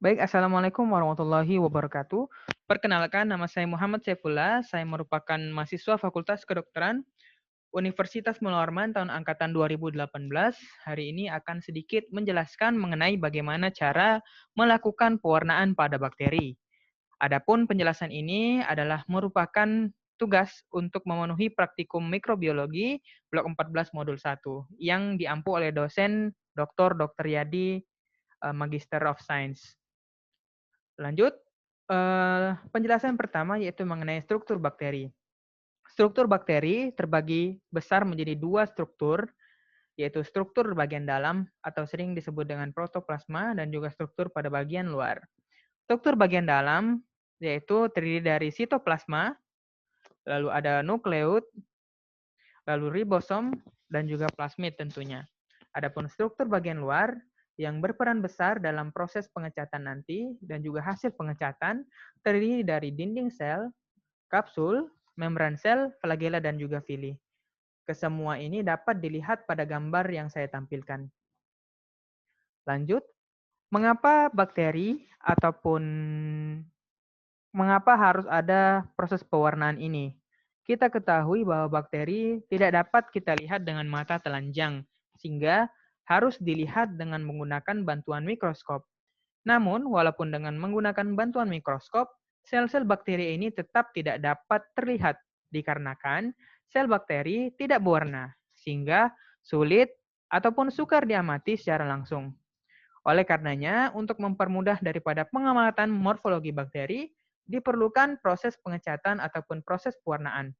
Baik, Assalamualaikum warahmatullahi wabarakatuh. Perkenalkan, nama saya Muhammad Saifullah. Saya merupakan mahasiswa Fakultas Kedokteran Universitas Muhammad Warman tahun angkatan 2018. Hari ini akan sedikit menjelaskan mengenai bagaimana cara melakukan pewarnaan pada bakteri. Adapun penjelasan ini adalah merupakan tugas untuk memenuhi praktikum mikrobiologi blok 14 modul 1 yang diampu oleh dosen Dr. Yadi, Magister of Science. Lanjut, penjelasan pertama yaitu mengenai struktur bakteri. Struktur bakteri terbagi besar menjadi dua struktur, yaitu struktur bagian dalam atau sering disebut dengan protoplasma dan juga struktur pada bagian luar. Struktur bagian dalam yaitu terdiri dari sitoplasma, lalu ada nukleus, lalu ribosom, dan juga plasmid tentunya. Adapun struktur bagian luar yang berperan besar dalam proses pengecatan nanti dan juga hasil pengecatan terdiri dari dinding sel, kapsul, membran sel, flagela, dan juga villi. Kesemua ini dapat dilihat pada gambar yang saya tampilkan. Lanjut, mengapa bakteri ataupun mengapa harus ada proses pewarnaan ini? Kita ketahui bahwa bakteri tidak dapat kita lihat dengan mata telanjang, sehingga harus dilihat dengan menggunakan bantuan mikroskop. Namun, walaupun dengan menggunakan bantuan mikroskop, sel-sel bakteri ini tetap tidak dapat terlihat dikarenakan sel bakteri tidak berwarna, sehingga sulit ataupun sukar diamati secara langsung. Oleh karenanya, untuk mempermudah daripada pengamatan morfologi bakteri, diperlukan proses pengecatan ataupun proses pewarnaan.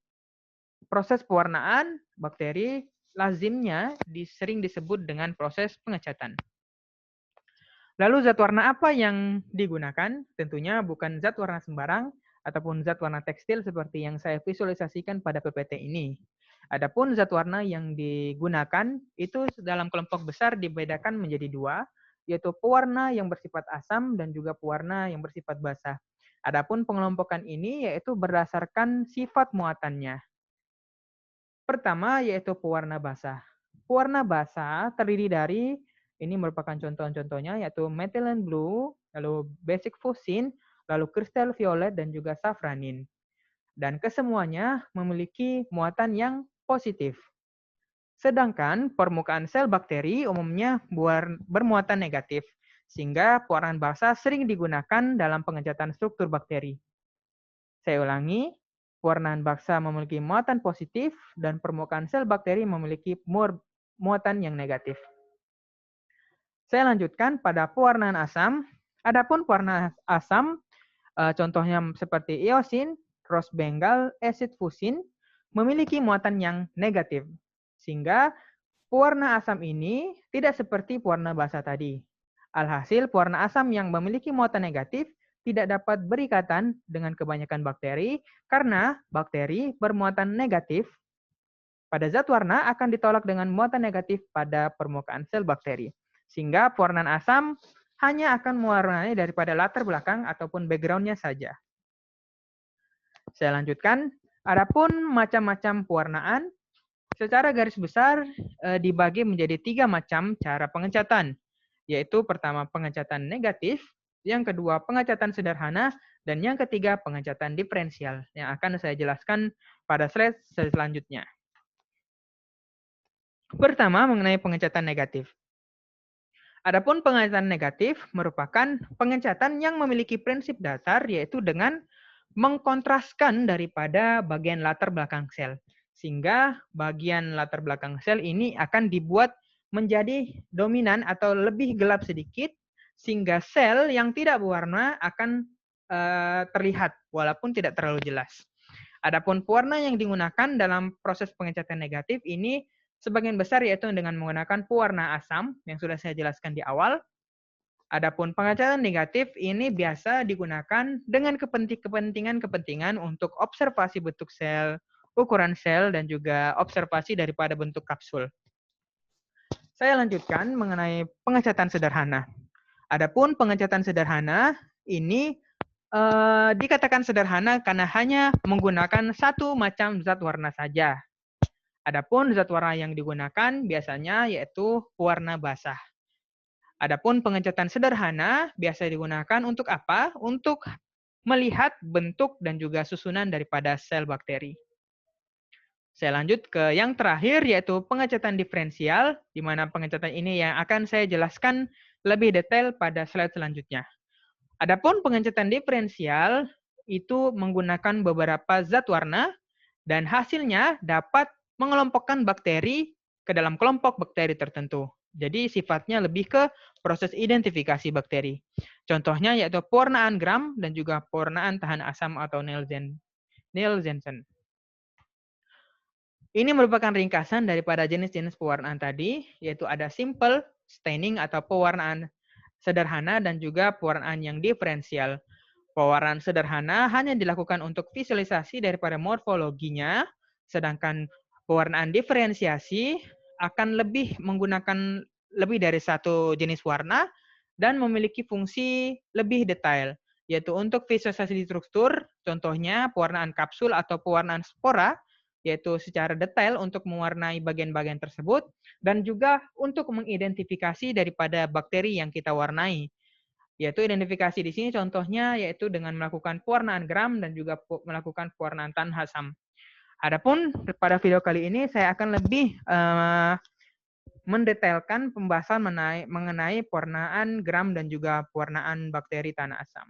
Proses pewarnaan bakteri lazimnya sering disebut dengan proses pengecatan. Lalu zat warna apa yang digunakan? Tentunya bukan zat warna sembarang ataupun zat warna tekstil seperti yang saya visualisasikan pada PPT ini. Adapun zat warna yang digunakan itu dalam kelompok besar dibedakan menjadi dua, yaitu pewarna yang bersifat asam dan juga pewarna yang bersifat basah. Adapun pengelompokan ini yaitu berdasarkan sifat muatannya. Pertama yaitu pewarna basah. Pewarna basah terdiri dari, ini merupakan contoh-contohnya, yaitu methylene blue, lalu basic fuchsin, lalu kristal violet, dan juga safranin. Dan kesemuanya memiliki muatan yang positif. Sedangkan permukaan sel bakteri umumnya bermuatan negatif, sehingga pewarnaan basah sering digunakan dalam pengecatan struktur bakteri. Saya ulangi, pewarnaan baksa memiliki muatan positif dan permukaan sel bakteri memiliki muatan yang negatif. Saya lanjutkan pada pewarnaan asam. Adapun pewarna asam, contohnya seperti iosin, rose bengal, acid fusin, memiliki muatan yang negatif. Sehingga pewarna asam ini tidak seperti pewarna basa tadi. Alhasil, pewarna asam yang memiliki muatan negatif tidak dapat berikatan dengan kebanyakan bakteri karena bakteri bermuatan negatif pada zat warna akan ditolak dengan muatan negatif pada permukaan sel bakteri. Sehingga pewarnaan asam hanya akan mewarnai daripada latar belakang ataupun background-nya saja. Saya lanjutkan. Adapun macam-macam pewarnaan, secara garis besar dibagi menjadi 3 macam cara pengecatan, yaitu pertama pengecatan negatif, yang kedua pengecatan sederhana, dan yang ketiga pengecatan diferensial, yang akan saya jelaskan pada slide selanjutnya. Pertama, mengenai pengecatan negatif. Adapun pengecatan negatif merupakan pengecatan yang memiliki prinsip dasar, yaitu dengan mengkontraskan daripada bagian latar belakang sel. Sehingga bagian latar belakang sel ini akan dibuat menjadi dominan atau lebih gelap sedikit, sehingga sel yang tidak berwarna akan terlihat walaupun tidak terlalu jelas. Adapun pewarna yang digunakan dalam proses pengecatan negatif ini sebagian besar yaitu dengan menggunakan pewarna asam yang sudah saya jelaskan di awal. Adapun pengecatan negatif ini biasa digunakan dengan kepentingan untuk observasi bentuk sel, ukuran sel, dan juga observasi daripada bentuk kapsul. Saya lanjutkan mengenai pengecatan sederhana. Adapun pengecatan sederhana ini dikatakan sederhana karena hanya menggunakan satu macam zat warna saja. Adapun zat warna yang digunakan biasanya yaitu pewarna basah. Adapun pengecatan sederhana biasa digunakan untuk apa? Untuk melihat bentuk dan juga susunan daripada sel bakteri. Saya lanjut ke yang terakhir, yaitu pengecatan diferensial, di mana pengecatan ini yang akan saya jelaskan lebih detail pada slide selanjutnya. Adapun pengecatan diferensial itu menggunakan beberapa zat warna dan hasilnya dapat mengelompokkan bakteri ke dalam kelompok bakteri tertentu. Jadi sifatnya lebih ke proses identifikasi bakteri. Contohnya yaitu pewarnaan Gram dan juga pewarnaan tahan asam atau Nielsen. Ini merupakan ringkasan daripada jenis-jenis pewarnaan tadi, yaitu ada simple staining atau pewarnaan sederhana dan juga pewarnaan yang diferensial. Pewarnaan sederhana hanya dilakukan untuk visualisasi daripada morfologinya, sedangkan pewarnaan diferensiasi akan lebih menggunakan lebih dari satu jenis warna dan memiliki fungsi lebih detail, yaitu untuk visualisasi struktur, contohnya pewarnaan kapsul atau pewarnaan spora, yaitu secara detail untuk mewarnai bagian-bagian tersebut, dan juga untuk mengidentifikasi daripada bakteri yang kita warnai. Yaitu identifikasi di sini contohnya yaitu dengan melakukan pewarnaan Gram dan juga melakukan pewarnaan tahan asam. Adapun pada video kali ini saya akan lebih mendetailkan pembahasan mengenai pewarnaan Gram dan juga pewarnaan bakteri tahan asam.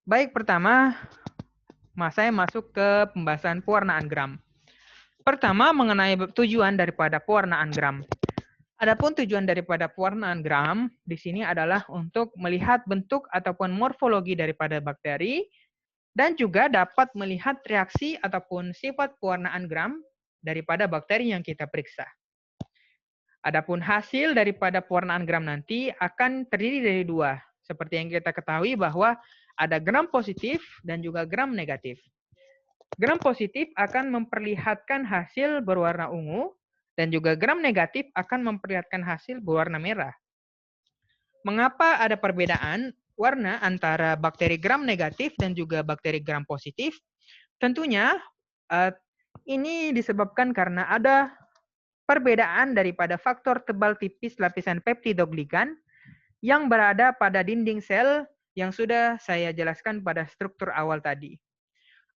Baik, pertama saya masuk ke pembahasan pewarnaan Gram. Pertama, mengenai tujuan daripada pewarnaan Gram. Adapun tujuan daripada pewarnaan Gram di sini adalah untuk melihat bentuk ataupun morfologi daripada bakteri dan juga dapat melihat reaksi ataupun sifat pewarnaan Gram daripada bakteri yang kita periksa. Adapun hasil daripada pewarnaan Gram nanti akan terdiri dari dua. Seperti yang kita ketahui bahwa ada Gram positif dan juga Gram negatif. Gram positif akan memperlihatkan hasil berwarna ungu dan juga Gram negatif akan memperlihatkan hasil berwarna merah. Mengapa ada perbedaan warna antara bakteri Gram negatif dan juga bakteri Gram positif? Tentunya ini disebabkan karena ada perbedaan daripada faktor tebal tipis lapisan peptidoglikan yang berada pada dinding sel yang sudah saya jelaskan pada struktur awal tadi.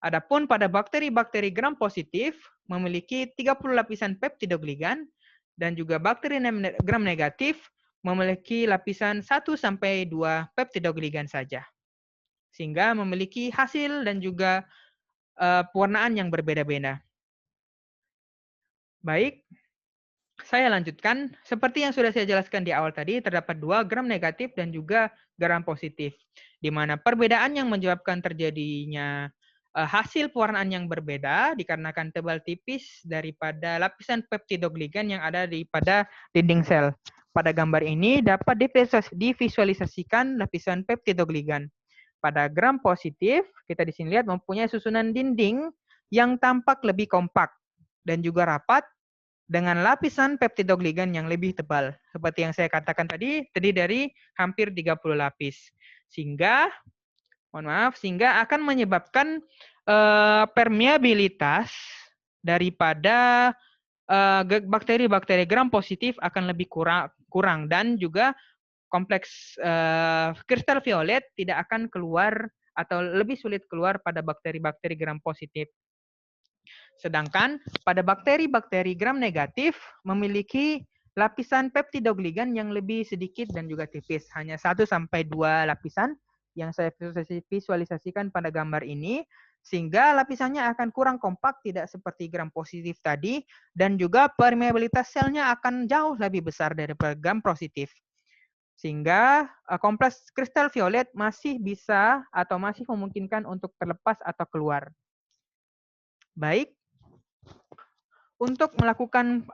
Adapun pada bakteri-bakteri Gram positif memiliki 30 lapisan peptidoglikan dan juga bakteri Gram negatif memiliki lapisan 1 sampai 2 peptidoglikan saja. Sehingga memiliki hasil dan juga pewarnaan yang berbeda-beda. Baik, saya lanjutkan. Seperti yang sudah saya jelaskan di awal tadi, terdapat 2 Gram negatif dan juga Gram positif. Di mana perbedaan yang menyebabkan terjadinya hasil pewarnaan yang berbeda dikarenakan tebal tipis daripada lapisan peptidoglikan yang ada pada dinding sel. Pada gambar ini dapat divisualisasikan lapisan peptidoglikan. Pada Gram positif, kita di sini lihat mempunyai susunan dinding yang tampak lebih kompak dan juga rapat dengan lapisan peptidoglikan yang lebih tebal. Seperti yang saya katakan tadi, terdiri dari hampir 30 lapis. Sehingga akan menyebabkan permeabilitas daripada bakteri-bakteri Gram positif akan lebih kurang dan juga kompleks kristal violet tidak akan keluar atau lebih sulit keluar pada bakteri-bakteri Gram positif. Sedangkan pada bakteri-bakteri Gram negatif memiliki lapisan peptidoglikan yang lebih sedikit dan juga tipis, hanya 1 sampai 2 lapisan yang saya visualisasikan pada gambar ini, sehingga lapisannya akan kurang kompak, tidak seperti Gram positif tadi, dan juga permeabilitas selnya akan jauh lebih besar daripada Gram positif. Sehingga kompleks kristal violet masih bisa atau masih memungkinkan untuk terlepas atau keluar. Baik, untuk melakukan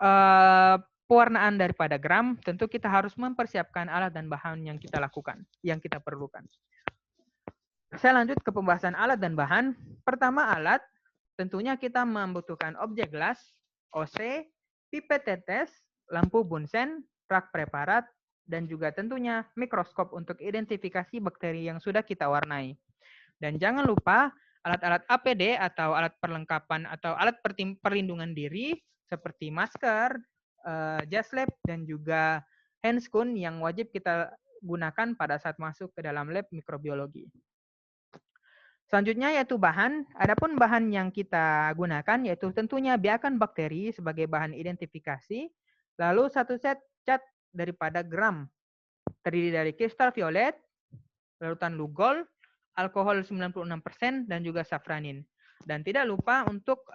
pewarnaan daripada Gram, tentu kita harus mempersiapkan alat dan bahan yang kita lakukan, yang kita perlukan. Saya lanjut ke pembahasan alat dan bahan. Pertama alat, tentunya kita membutuhkan objek gelas, OC, pipet tetes, lampu Bunsen, rak preparat, dan juga tentunya mikroskop untuk identifikasi bakteri yang sudah kita warnai. Dan jangan lupa alat-alat APD atau alat perlengkapan atau alat perlindungan diri seperti masker, jas lab, dan juga handscoon yang wajib kita gunakan pada saat masuk ke dalam lab mikrobiologi. Selanjutnya yaitu bahan. Adapun bahan yang kita gunakan yaitu tentunya biakan bakteri sebagai bahan identifikasi. Lalu satu set cat daripada gram terdiri dari kristal violet, larutan Lugol, alkohol 96% dan juga safranin. Dan tidak lupa untuk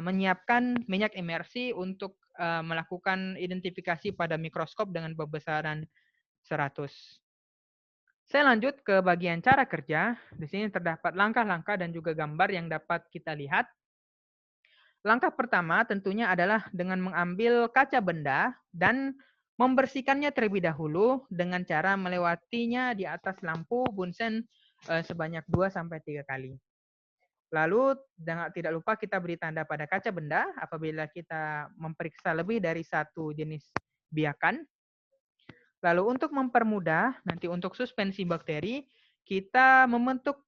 menyiapkan minyak emersi untuk melakukan identifikasi pada mikroskop dengan pembesaran 100. Saya lanjut ke bagian cara kerja. Di sini terdapat langkah-langkah dan juga gambar yang dapat kita lihat. Langkah pertama tentunya adalah dengan mengambil kaca benda dan membersihkannya terlebih dahulu dengan cara melewatinya di atas lampu bunsen sebanyak 2-3 kali. Lalu tidak lupa kita beri tanda pada kaca benda apabila kita memeriksa lebih dari satu jenis biakan. Lalu untuk mempermudah, nanti untuk suspensi bakteri, kita membentuk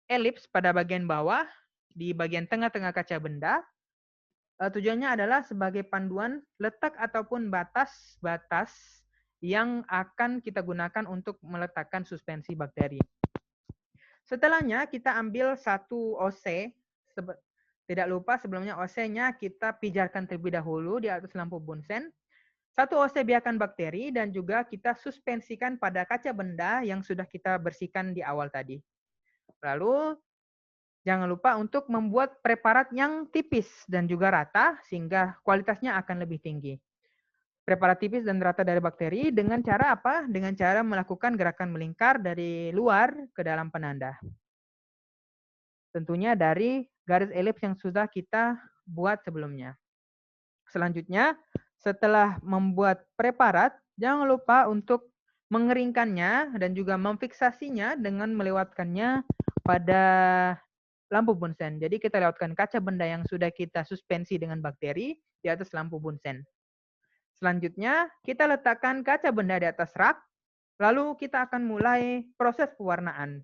elips pada bagian bawah, di bagian tengah-tengah kaca benda. Tujuannya adalah sebagai panduan letak ataupun batas-batas yang akan kita gunakan untuk meletakkan suspensi bakteri. Setelahnya kita ambil satu OC, tidak lupa sebelumnya OC-nya kita pijarkan terlebih dahulu di atas lampu bunsen. Satu OC biakan bakteri dan juga kita suspensikan pada kaca benda yang sudah kita bersihkan di awal tadi. Lalu jangan lupa untuk membuat preparat yang tipis dan juga rata sehingga kualitasnya akan lebih tinggi. Preparat tipis dan rata dari bakteri dengan cara apa? Dengan cara melakukan gerakan melingkar dari luar ke dalam penanda. Tentunya dari garis elips yang sudah kita buat sebelumnya. Selanjutnya, setelah membuat preparat, jangan lupa untuk mengeringkannya dan juga memfiksasinya dengan melewatkannya pada lampu bunsen. Jadi kita lewatkan kaca benda yang sudah kita suspensi dengan bakteri di atas lampu bunsen. Selanjutnya, kita letakkan kaca benda di atas rak, lalu kita akan mulai proses pewarnaan.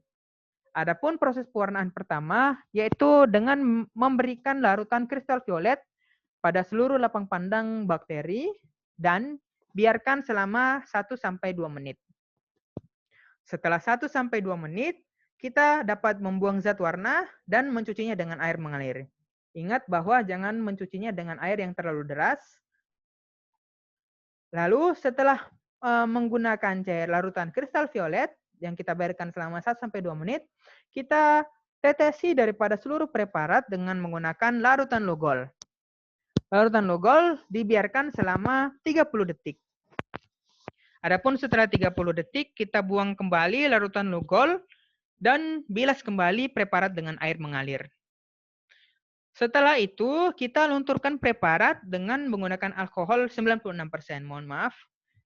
Adapun proses pewarnaan pertama yaitu dengan memberikan larutan kristal violet pada seluruh lapang pandang bakteri dan biarkan selama 1-2 menit. Setelah 1-2 menit, kita dapat membuang zat warna dan mencucinya dengan air mengalir. Ingat bahwa jangan mencucinya dengan air yang terlalu deras. Lalu setelah menggunakan cair larutan kristal violet yang kita biarkan selama 1-2 menit, kita tetesi daripada seluruh preparat dengan menggunakan larutan Lugol. Larutan Lugol dibiarkan selama 30 detik. Adapun setelah 30 detik, kita buang kembali larutan Lugol dan bilas kembali preparat dengan air mengalir. Setelah itu, kita lunturkan preparat dengan menggunakan alkohol 96%. Mohon maaf.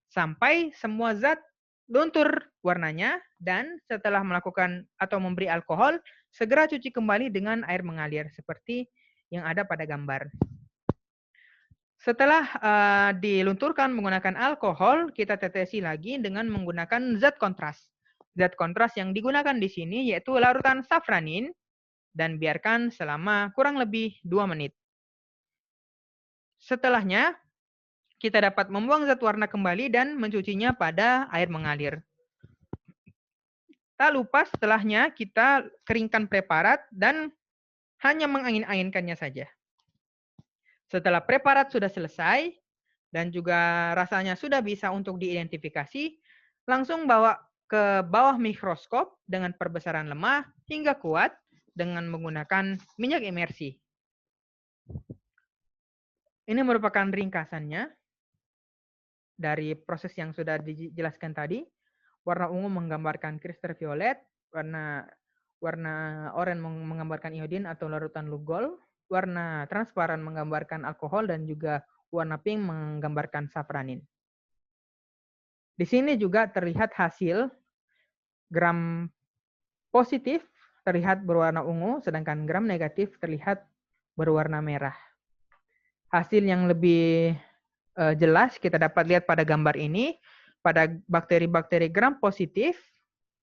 Sampai semua zat luntur warnanya dan setelah melakukan atau memberi alkohol, segera cuci kembali dengan air mengalir seperti yang ada pada gambar. Setelah dilunturkan menggunakan alkohol, kita tetesi lagi dengan menggunakan zat kontras. Zat kontras yang digunakan di sini yaitu larutan safranin dan biarkan selama kurang lebih 2 menit. Setelahnya, kita dapat membuang zat warna kembali dan mencucinya pada air mengalir. Tak lupa setelahnya kita keringkan preparat dan hanya mengangin-anginkannya saja. Setelah preparat sudah selesai dan juga rasanya sudah bisa untuk diidentifikasi, langsung bawa ke bawah mikroskop dengan perbesaran lemah hingga kuat dengan menggunakan minyak emersi. Ini merupakan ringkasannya dari proses yang sudah dijelaskan tadi. Warna ungu menggambarkan kristal violet, warna oranye menggambarkan iodin atau larutan Lugol, warna transparan menggambarkan alkohol dan juga warna pink menggambarkan safranin. Di sini juga terlihat hasil gram positif terlihat berwarna ungu, sedangkan gram negatif terlihat berwarna merah. Hasil yang lebih jelas kita dapat lihat pada gambar ini, pada bakteri-bakteri gram positif,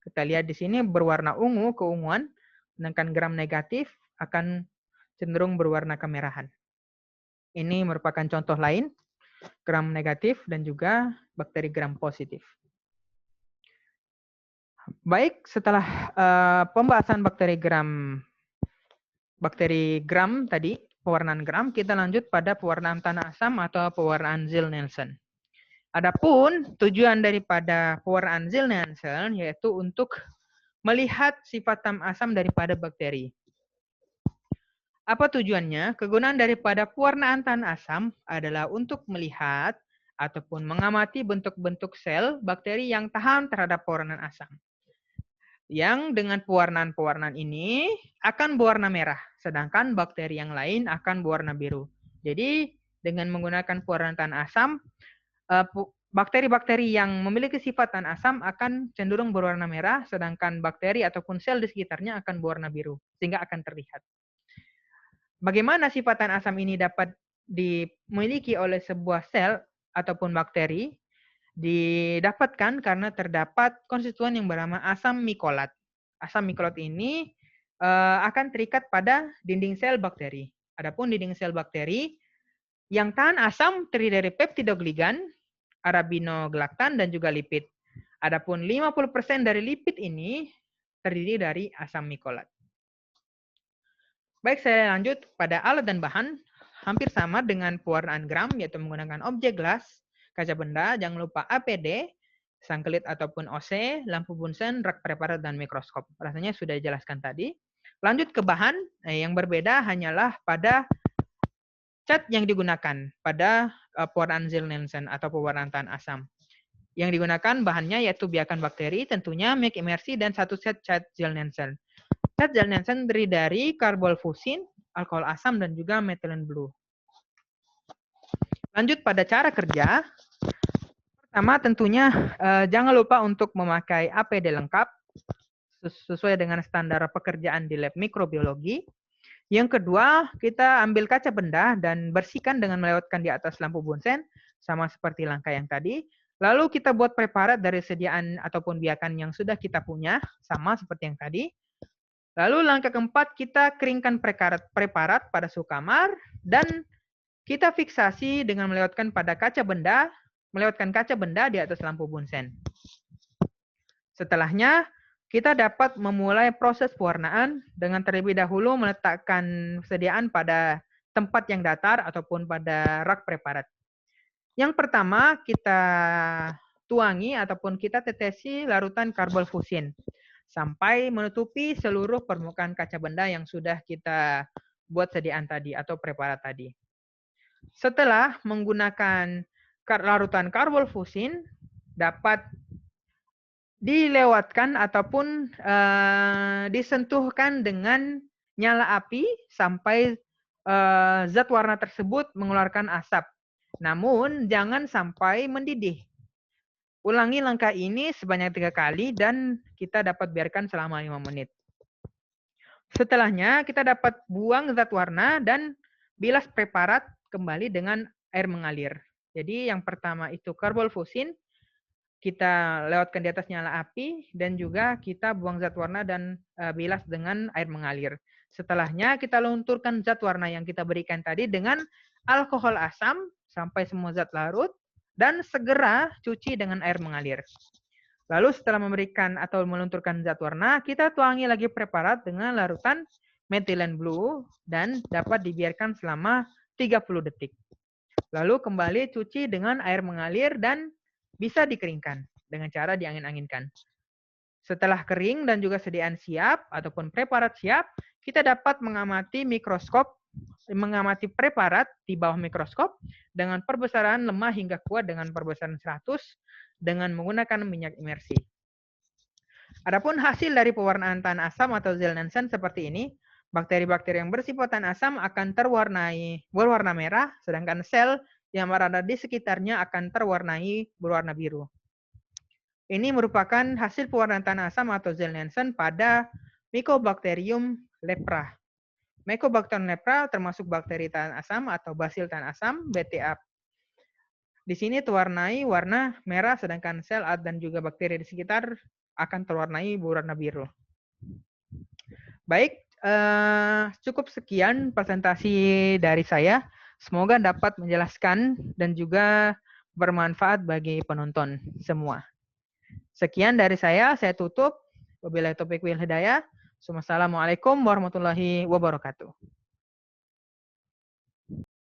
kita lihat di sini berwarna ungu, keunguan, sedangkan gram negatif akan cenderung berwarna kemerahan. Ini merupakan contoh lain. gram negatif, dan juga bakteri gram positif. Baik, setelah pembahasan bakteri gram tadi, pewarnaan gram, kita lanjut pada pewarnaan tanah asam atau pewarnaan Ziehl-Neelsen. Adapun tujuan daripada pewarnaan Ziehl-Neelsen yaitu untuk melihat sifat asam daripada bakteri. Apa tujuannya? Kegunaan daripada pewarnaan tanah asam adalah untuk melihat ataupun mengamati bentuk-bentuk sel bakteri yang tahan terhadap pewarnaan asam. Yang dengan pewarnaan ini akan berwarna merah, sedangkan bakteri yang lain akan berwarna biru. Jadi dengan menggunakan pewarnaan tanah asam, bakteri-bakteri yang memiliki sifat tanah asam akan cenderung berwarna merah, sedangkan bakteri ataupun sel di sekitarnya akan berwarna biru, sehingga akan terlihat. Bagaimana sifat tanah asam ini dapat dimiliki oleh sebuah sel ataupun bakteri? Didapatkan karena terdapat konstituen yang bernama asam mikolat. Asam mikolat ini akan terikat pada dinding sel bakteri. Adapun dinding sel bakteri yang tahan asam terdiri dari peptidoglikan, arabinogalaktan, dan juga lipid. Adapun 50% dari lipid ini terdiri dari asam mikolat. Baik, saya lanjut pada alat dan bahan. Hampir sama dengan pewarnaan gram, yaitu menggunakan objek gelas, kaca benda, jangan lupa APD, sangkelit ataupun OC, lampu Bunsen, rak preparat, dan mikroskop. Rasanya sudah dijelaskan tadi. Lanjut ke bahan, yang berbeda hanyalah pada cat yang digunakan pada pewarnaan Ziehl-Neelsen atau pewarnaan tahan asam. Yang digunakan bahannya yaitu biakan bakteri, tentunya Mec Immersi, dan satu set cat Ziehl-Neelsen. Cat Ziehl-Neelsen terdiri dari karbonfusin, alkohol asam, dan juga methylene blue. Lanjut pada cara kerja. Pertama tentunya jangan lupa untuk memakai APD lengkap sesuai dengan standar pekerjaan di lab mikrobiologi. Yang kedua, kita ambil kaca benda dan bersihkan dengan melewatkan di atas lampu Bunsen, sama seperti langkah yang tadi. Lalu kita buat preparat dari sediaan ataupun biakan yang sudah kita punya, sama seperti yang tadi. Lalu langkah keempat, kita keringkan preparat pada suhu kamar dan kita fiksasi dengan melewatkan kaca benda di atas lampu Bunsen. Setelahnya, kita dapat memulai proses pewarnaan dengan terlebih dahulu meletakkan sediaan pada tempat yang datar ataupun pada rak preparat. Yang pertama, kita tuangi ataupun kita tetesi larutan karbonfusin sampai menutupi seluruh permukaan kaca benda yang sudah kita buat sediaan tadi atau preparat tadi. Setelah menggunakan larutan karbonfusin, dapat dilewatkan ataupun disentuhkan dengan nyala api sampai zat warna tersebut mengeluarkan asap. Namun jangan sampai mendidih. Ulangi langkah ini sebanyak 3 kali dan kita dapat biarkan selama 5 menit. Setelahnya kita dapat buang zat warna dan bilas preparat kembali dengan air mengalir. Jadi yang pertama itu karbonfusin, kita lewatkan di atas nyala api dan juga kita buang zat warna dan bilas dengan air mengalir. Setelahnya kita lunturkan zat warna yang kita berikan tadi dengan alkohol asam sampai semua zat larut dan segera cuci dengan air mengalir. Lalu setelah memberikan atau melunturkan zat warna, kita tuangi lagi preparat dengan larutan methylene blue dan dapat dibiarkan selama 30 detik. Lalu kembali cuci dengan air mengalir dan bisa dikeringkan dengan cara diangin-anginkan. Setelah kering dan juga sediaan siap ataupun preparat siap, kita dapat mengamati preparat di bawah mikroskop dengan perbesaran lemah hingga kuat dengan perbesaran 100 dengan menggunakan minyak imersi. Adapun hasil dari pewarnaan tanah asam atau Ziehl-Neelsen seperti ini, bakteri-bakteri yang bersifat tanah asam akan berwarna merah, sedangkan sel yang berada di sekitarnya akan terwarnai berwarna biru. Ini merupakan hasil pewarnaan tanah asam atau Ziehl-Neelsen pada Mycobacterium leprae. Mycobacterium leprae termasuk bakteri tahan asam atau basil tahan asam, BTA. Di sini terwarnai warna merah, sedangkan sel dan juga bakteri di sekitar akan terwarnai berwarna biru. Baik, cukup sekian presentasi dari saya. Semoga dapat menjelaskan dan juga bermanfaat bagi penonton semua. Sekian dari saya tutup. Wabillahi taufiq wal hidayah. Wassalamualaikum warahmatullahi wabarakatuh.